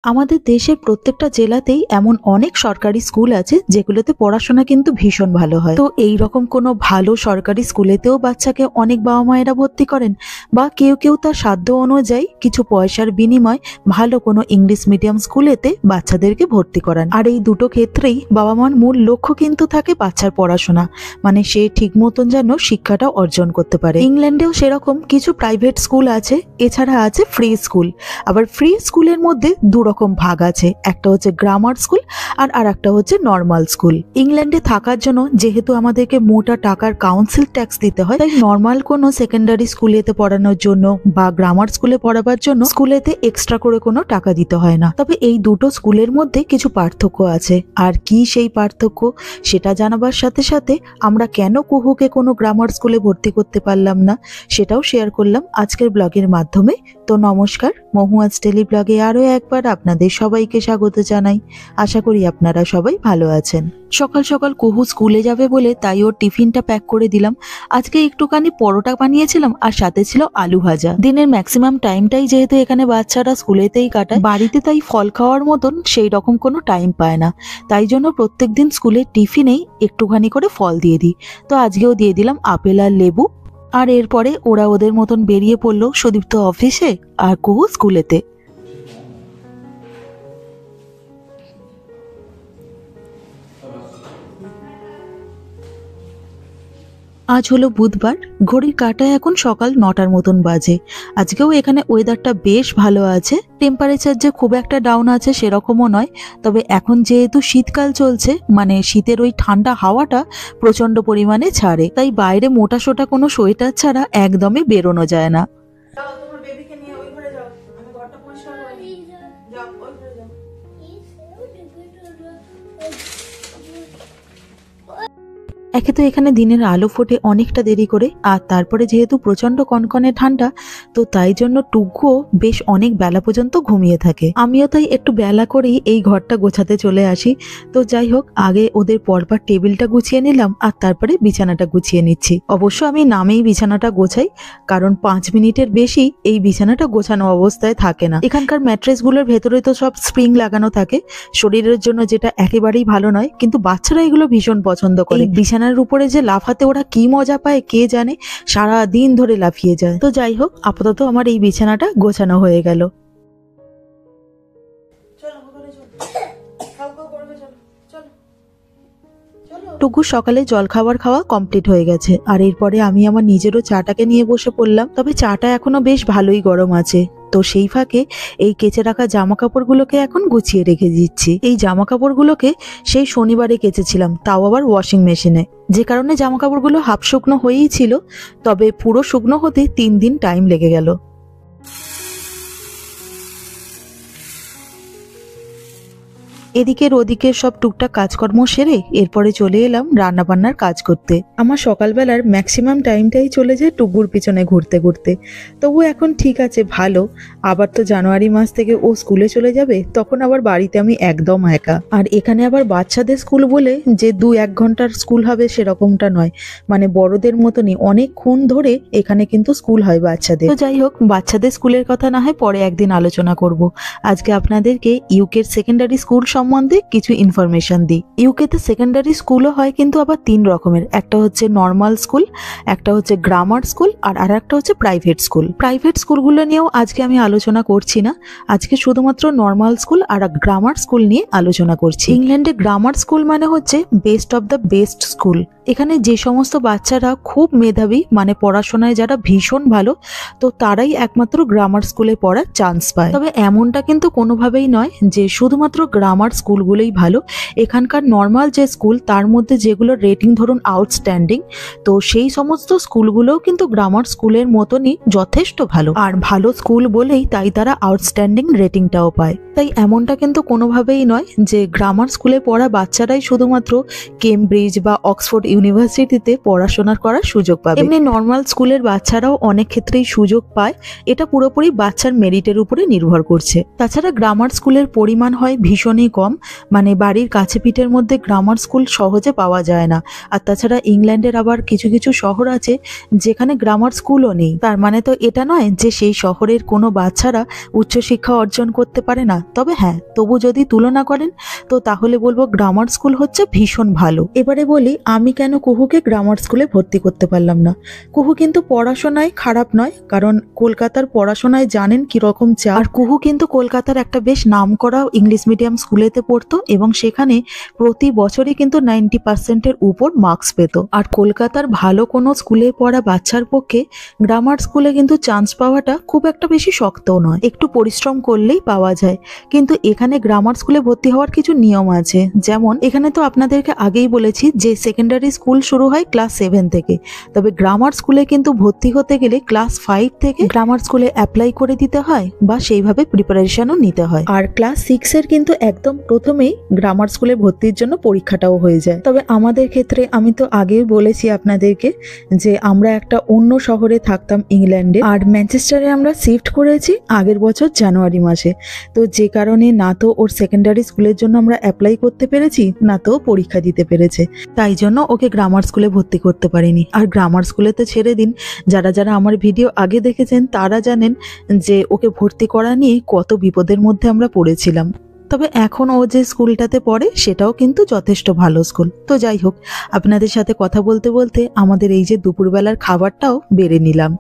আমাদের দেশের প্রত্যেকটা জেলাতেই এমন অনেক সরকারি স্কুল আছে যেগুলোতে পড়াশোনা কিন্তু ভীষণ ভালো হয়। তো এই রকম কোনো ভালো সরকারি স্কুলেতেও বাচ্চাকে অনেক বাবা মায়েরা ভর্তি করেন, বা কেউ কেউ তার সাধ্য অনুযায়ী কিছু পয়সার বিনিময় ভালো কোনো ইংলিশ মিডিয়াম স্কুলেতে বাচ্চাদেরকে ভর্তি করান। আর এই দুটো ক্ষেত্রেই বাবা মার মূল লক্ষ্য কিন্তু থাকে বাচ্চার পড়াশোনা, মানে সে ঠিক মতন যেন শিক্ষাটা অর্জন করতে পারে। ইংল্যান্ডেও সেরকম কিছু প্রাইভেট স্কুল আছে, এছাড়া আছে ফ্রি স্কুল। আবার ফ্রি স্কুলের মধ্যে রকম ভাগ আছে, একটা হচ্ছে গ্রামার স্কুল আর একটা হচ্ছে নর্মাল স্কুল। ইংল্যান্ডে থাকার জন্য যেহেতু আমাদেরকে মোটা টাকার কাউন্সিল ট্যাক্স দিতে হয়, তাই নর্মাল কোনো সেকেন্ডারি স্কুলেতে পড়ানোর জন্য বা গ্রামার স্কুলে পড়াবার জন্য স্কুলেতে এক্সট্রা করে কোনো টাকা দিতে হয় না। তবে এই দুটো স্কুলের মধ্যে কিছু পার্থক্য আছে, আর কি সেই পার্থক্য সেটা জানাবার সাথে সাথে আমরা কেন কুহুকে কোনো গ্রামার স্কুলে ভর্তি করতে পারলাম না সেটাও শেয়ার করলাম আজকের ব্লগের মাধ্যমে। তো নমস্কার, মহুয়াজ ডেলি ব্লগে আরো একবার আপনাদের সবাইকে স্বাগত জানাই। আশা করি আপনারা সবাই ভালো আছেন। সকাল সকাল কুহু স্কুলে যাবে বলে তাই ওর টিফিনটা প্যাক করে দিলাম। আজকে একটুখানি পরোটা বানিয়েছিলাম আর সাথে ছিল আলু ভাজা। দিনের ম্যাক্সিমাম টাইমটাই যেহেতু এখানে বাচ্চারা স্কুলেতেই কাটায়, বাড়িতে তাই ফল খাওয়ার মতন সেই রকম কোনো টাইম পায় না, তাই জন্য প্রত্যেকদিন স্কুলের টিফিনেই একটুখানি করে ফল দিয়ে দিই। তো আজকেও দিয়ে দিলাম আপেল আর লেবু। আর এরপরে ওরা ওদের মতন বেরিয়ে পড়লো, সুদীপ্ত অফিসে আর কুহু স্কুলেতে। আজ হলো বুধবার, ঘড়ির কাঁটায় এখন সকাল 9টার মতন বাজে। আজকেও এখানে ওয়েদারটা বেশ ভালো আছে, টেম্পারেচার যে খুব একটা ডাউন আছে সেরকমও নয়। তবে এখন যেহেতু শীতকাল চলছে, মানে শীতের ওই ঠান্ডা হাওয়াটা প্রচন্ড পরিমাণে ছাড়ে, তাই বাইরে মোটা সোটা কোনো সোয়েটার ছাড়া একদমই বেরোনো যায় না। একে তো এখানে দিনের আলো ফোটে অনেকটা দেরি করে, আর তারপরে যেহেতু প্রচন্ড কনকনে ঠান্ডা, তো তাই জন্য টুকুও বেশ অনেক বেলা পর্যন্ত ঘুমিয়ে থাকে। আমিও তাই একটু বেলা করেই এই ঘরটা গোছাতে চলে আসি। তো যাই হোক, আগে ওদের পরপর টেবিলটা গুছিয়ে নিলাম আর তারপরে বিছানাটা গুছিয়ে নিচ্ছি। অবশ্য আমি নামেই বিছানাটা গোছাই, কারণ 5 মিনিটের বেশি এই বিছানাটা গোছানো অবস্থায় থাকে না। এখানকার ম্যাট্রেসগুলোর ভেতরে তো সব স্প্রিং লাগানো থাকে, শরীরের জন্য যেটা একেবারেই ভালো নয়, কিন্তু বাচ্চারা এগুলো ভীষণ পছন্দ করে। বিছানার উপরে যে লাফাতে ওরা কি মজা পায় কে জানে, সারা দিন ধরে লাফিয়ে যায়। তো যাই হোক, আপাতত আমার এই বিছানাটা গোছানো হয়ে গেল। টুকু সকালে জলখাবার খাওয়া কমপ্লিট হয়ে গেছে, আর এরপরে আমি আমার নিজেরও চাটাকে নিয়ে বসে পড়লাম। তবে চাটা এখনো বেশ ভালোই গরম আছে। তো সেই ফাঁকে এই কেচে রাখা জামা কাপড়গুলোকে এখন গুছিয়ে রেখে দিচ্ছি। এই জামা কাপড়গুলোকে সেই শনিবারে কেচেছিলাম, তাও আবার ওয়াশিং মেশিনে, যে কারণে জামা কাপড়গুলো হাফ শুকনো হয়েই ছিল। তবে পুরো শুকনো হতে 3 দিন টাইম লেগে গেল। এদিকের ওদিকের সব টুকটাক কাজকর্ম সেরে এরপরে চলে এলাম রান্নাবান্নার কাজ করতে। আমার সকালবেলার ম্যাক্সিমাম টাইমটাই চলে যায় টুকুর পিছনে ঘুরতে ঘুরতে। তবু এখন ঠিক আছে, ভালো। আবার তো জানুয়ারি মাস থেকে ও স্কুলে চলে যাবে, তখন আবার বাড়িতে আমি একদম একা। আর এখানে আবার বাচ্চাদের স্কুল বলে যে 2-1 ঘন্টার স্কুল হবে সেরকমটা নয়, মানে বড়দের মতনই অনেকক্ষণ ধরে এখানে কিন্তু স্কুল হয় বাচ্চাদের। তো যাই হোক, বাচ্চাদের স্কুলের কথা না হয় পরে একদিন আলোচনা করব। আজকে আপনাদেরকে ইউকের সেকেন্ডারি স্কুল সম্বন্ধে কিছু ইনফরমেশন দিই। ইউকেতে সেকেন্ডারি স্কুলও হয়, কিন্তু আবার 3 রকমের। একটা হচ্ছে নর্মাল স্কুল, একটা হচ্ছে গ্রামার স্কুল, আর একটা হচ্ছে প্রাইভেট স্কুল। প্রাইভেট স্কুলগুলো নিয়েও আজকে আমি আলোচনা করছি না, আজকে শুধুমাত্র নর্মাল স্কুল আর গ্রামার স্কুল নিয়ে আলোচনা করছি। ইংল্যান্ডে গ্রামার স্কুল মানে হচ্ছে best of the best school. এখানে যে সমস্ত বাচ্চারা খুব মেধাবী, মানে পড়াশোনায় যারা ভীষণ ভালো, তো তারাই একমাত্র গ্রামার স্কুলে পড়ার চান্স পায়। তবে এমনটা কিন্তু কোনোভাবেই নয় যে শুধুমাত্র গ্রামার স্কুলগুলোই ভালো। এখানকার নর্মাল যে স্কুল, তার মধ্যে যেগুলো রেটিং ধরুন আউটস্ট্যান্ডিং, তো সেই সমস্ত স্কুলগুলোও কিন্তু গ্রামার স্কুলের মতনই যথেষ্ট ভালো। আর ভালো স্কুল বলেই তাই তারা আউটস্ট্যান্ডিং রেটিংটাও পায়। তাই এমনটা কিন্তু কোনোভাবেই নয় যে গ্রামার স্কুলে পড়া বাচ্চারাই শুধুমাত্র কেমব্রিজ বা অক্সফোর্ড ইউনিভার্সিটিতে পড়াশোনা করার সুযোগ পাবে। এমনি নর্মাল স্কুলের বাচ্চারাও অনেক ক্ষেত্রেই সুযোগ পায়, এটা পুরোপুরি বাচ্চার মেরিটের উপরে নির্ভর করছে। তাছাড়া গ্রামার স্কুলের পরিমাণ হয় ভীষণই কম, মানে বাড়ির কাছে পিঠের মধ্যে গ্রামার স্কুল সহজে পাওয়া যায় না। আর তাছাড়া ইংল্যান্ডের আবার কিছু কিছু শহর আছে যেখানে গ্রামার স্কুলও নেই। তার মানে তো এটা নয় যে সেই শহরের কোনো বাচ্চারা উচ্চশিক্ষা অর্জন করতে পারে না। তবে হ্যাঁ, তবু যদি তুলনা করেন তো তাহলে বলবো গ্রামার স্কুল হচ্ছে ভীষণ ভালো। এবারে বলি আমি কেন কুহুকে গ্রামার স্কুলে ভর্তি করতে পারলাম না। কুহু কিন্তু পড়াশোনায় খারাপ নয়, কারণ কলকাতার পড়াশোনায় জানেন কিরকম চাপ। আর কুহু কিন্তু কলকাতার একটা বেশ নামকরা ইংলিশ মিডিয়াম স্কুলেতে পড়তো এবং সেখানে প্রতি বছরই কিন্তু 90%-এর উপর মার্কস পেত। আর কলকাতার ভালো কোনো স্কুলে পড়া বাচ্চার পক্ষে গ্রামার স্কুলে কিন্তু চান্স পাওয়াটা খুব একটা বেশি শক্তও নয়, একটু পরিশ্রম করলেই পাওয়া যায়। কিন্তু এখানে গ্রামার স্কুলে ভর্তি হওয়ার কিছু নিয়ম আছে, যেমন এখানে তো আপনাদেরকে আগেই বলেছি যে সেকেন্ডারি স্কুল শুরু হয় ক্লাস 7 থেকে, তবে গ্রামার স্কুলে কিন্তু ভর্তি হতে গেলে ক্লাস 5 থেকে গ্রামার স্কুলে অ্যাপ্লাই করে দিতে হয় বা সেইভাবে প্রিপারেশনও নিতে হয়। আর ক্লাস 6 এর কিন্তু একদম প্রথমেই গ্রামার স্কুলে ভর্তির জন্য পরীক্ষাটাও হয়ে যায়। তবে আমাদের ক্ষেত্রে আমি তো আগেই বলেছি আপনাদেরকে যে আমরা একটা অন্য শহরে থাকতাম ইংল্যান্ডে, আর ম্যানচেস্টারে আমরা শিফট করেছি আগের বছর জানুয়ারি মাসে। তো যে কারণে না তো ওর সেকেন্ডারি স্কুলের জন্য আমরা অ্যাপ্লাই করতে পেরেছি, না তো পরীক্ষা দিতে পেরেছে, তাই জন্য ওকে গ্রামার স্কুলে ভর্তি করতে পারিনি। আর গ্রামার স্কুলে তো ছেড়ে দিন, যারা যারা আমার ভিডিও আগে দেখেছেন তারা জানেন যে ওকে ভর্তি করা নিয়ে কত বিপদের মধ্যে আমরা পড়েছিলাম। তবে এখন ও যে স্কুলটাতে পড়ে সেটাও কিন্তু যথেষ্ট ভালো স্কুল। তো যাই হোক, আপনাদের সাথে কথা বলতে বলতে আমাদের এই যে দুপুরবেলার খাবারটাও বেড়ে নিলাম।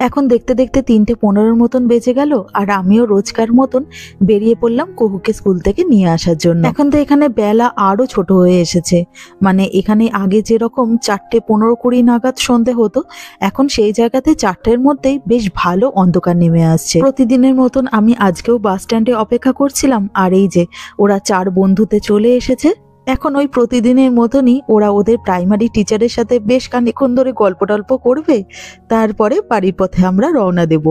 এখন দেখতে দেখতে 3:15 মতন বেজে গেল, আর আমিও রোজকার মতন বেরিয়ে পড়লাম কুহুকে স্কুল থেকে নিয়ে আসার জন্য। এখন তো এখানে বেলা আরো ছোট হয়ে এসেছে, মানে এখানে আগে যেরকম 4:15-20 নাগাদ সন্ধে হতো, এখন সেই জায়গাতে 4টের মধ্যেই বেশ ভালো অন্ধকার নেমে আসছে। প্রতিদিনের মতন আমি আজকেও বাস স্ট্যান্ডে অপেক্ষা করছিলাম, আর এই যে ওরা 4 বন্ধুতে চলে এসেছে। এখন ওই প্রতিদিনের মতনই ওরা ওদের প্রাইমারি টিচারের সাথে বেশ খানিকক্ষণ ধরে গল্প টল্প করবে, তারপরে বাড়ির পথে আমরা রওনা দেব।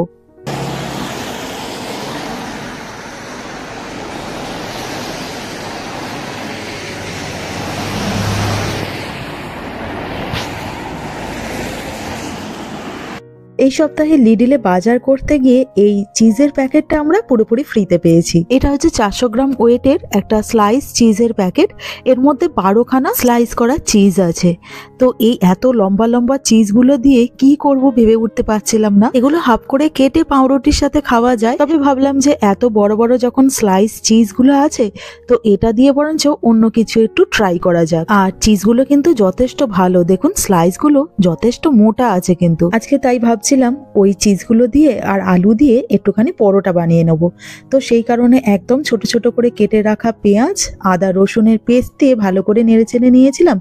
এই সপ্তাহে লিডলে বাজার করতে গিয়ে এই চিজের প্যাকেটটা আমরা পুরোপুরি ফ্রিতে পেয়েছি। এটা হচ্ছে 400 গ্রাম ওয়েটের একটা স্লাইস চিজের প্যাকেট, এর মধ্যে 12খানা স্লাইস করা চিজ আছে। তো এই এত লম্বা লম্বা চিজগুলো দিয়ে কি করব ভেবে উঠতে পারছিলাম না। এগুলো হাফ করে কেটে পাউরুটির সাথে খাওয়া যায়, তবে ভাবলাম যে এত বড় বড় যখন স্লাইস চিজগুলো আছে তো এটা দিয়ে বরঞ্চ অন্য কিছু একটু ট্রাই করা যাক। আর চিজগুলো কিন্তু যথেষ্ট ভালো, দেখুন স্লাইসগুলো যথেষ্ট মোটা আছে কিন্তু। আজকে তাই ভাবছিলাম ওই চিজগুলো দিয়ে আর আলু দিয়ে একটুখানি পরোটা বানিয়ে নেব। তো সেই কারণে একদম ছোট ছোট করে কেটে রাখা পেঁয়াজ, আদা রসুনের পেস্ট দিয়ে ভালো করে নেড়েচেড়ে নিয়েছিলাম।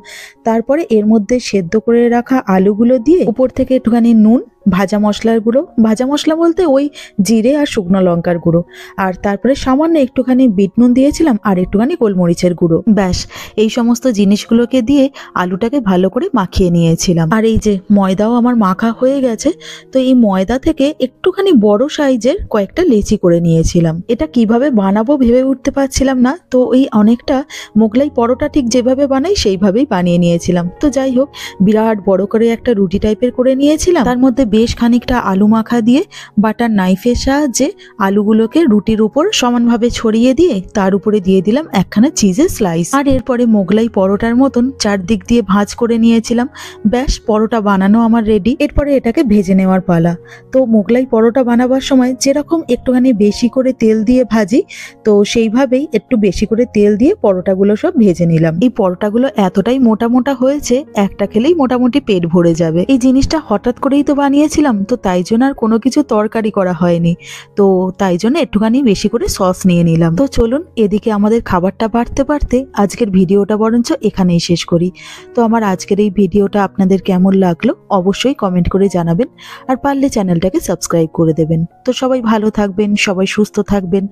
তারপরে এর মধ্যে সেদ্ধ করে রাখা আলুগুলো দিয়ে উপর থেকে একটুখানি নুন, ভাজা মশলার গুঁড়ো, ভাজা মশলা বলতে ওই জিরে আর শুকনো লঙ্কার গুঁড়ো, আর তারপরে সামান্য একটুখানি বিট নুন দিয়েছিলাম আর একটুখানি গোলমরিচের গুঁড়ো। ব্যাস এই সমস্ত জিনিসগুলোকে দিয়ে আলুটাকে ভালো করে মাখিয়ে নিয়েছিলাম। আর এই যে ময়দাও আমার মাখা হয়ে গেছে, তো এই ময়দা থেকে একটুখানি বড় সাইজের কয়েকটা লেচি করে নিয়েছিলাম। এটা কিভাবে বানাবো ভেবে উঠতে পারছিলাম না, তো এই অনেকটা মোগলাই পরোটা ঠিক যেভাবে বানাই সেইভাবেই বানিয়ে নিয়েছিলাম। তো যাই হোক, বিরাট বড় করে একটা রুটি টাইপের করে নিয়েছিলাম, তার মধ্যে বেশ খানিকটা আলু মাখা দিয়ে বাটার নাইফের সাহায্যে আলুগুলোকে রুটির উপর সমানভাবে ছড়িয়ে দিয়ে তার উপরে দিয়ে দিলাম একখানা চিজের স্লাইস। আর এরপরে মোগলাই পরোটার মতন চারদিক দিয়ে ভাঁজ করে নিয়েছিলাম। ব্যাস পরোটা বানানো আমার রেডি। এরপরে এটাকে ভেজে নেওয়ার পালা। তো মোগলাই পরোটা বানাবার সময় যেরকম একটুখানি বেশি করে তেল দিয়ে ভাজি, তো সেইভাবেই একটু বেশি করে তেল দিয়ে পরোটাগুলো সব ভেজে নিলাম। এই পরোটাগুলো এতটাই মোটা মোটা হয়েছে, একটা খেলেই মোটামুটি পেট ভরে যাবে। এই জিনিসটা হঠাৎ করেই তো বানিয়েছিলাম, তো তাই জন্য আর কোনো কিছু তরকারি করা হয়নি, তো তাই জন্য একটুখানি বেশি করে সস নিয়ে নিলাম। তো চলুন এদিকে আমাদের খাবারটা বাড়তে বাড়তে আজকের ভিডিওটা বরঞ্চ এখানেই শেষ করি। তো আমার আজকের এই ভিডিওটা আপনাদের কেমন লাগলো অবশ্যই কমেন্ট করে জানাবেন, আর পারলে চ্যানেলটাকে সাবস্ক্রাইব করে দেবেন। তো সবাই ভালো থাকবেন, সবাই সুস্থ থাকবেন,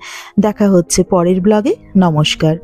দেখা হচ্ছে পরের ব্লগে। নমস্কার।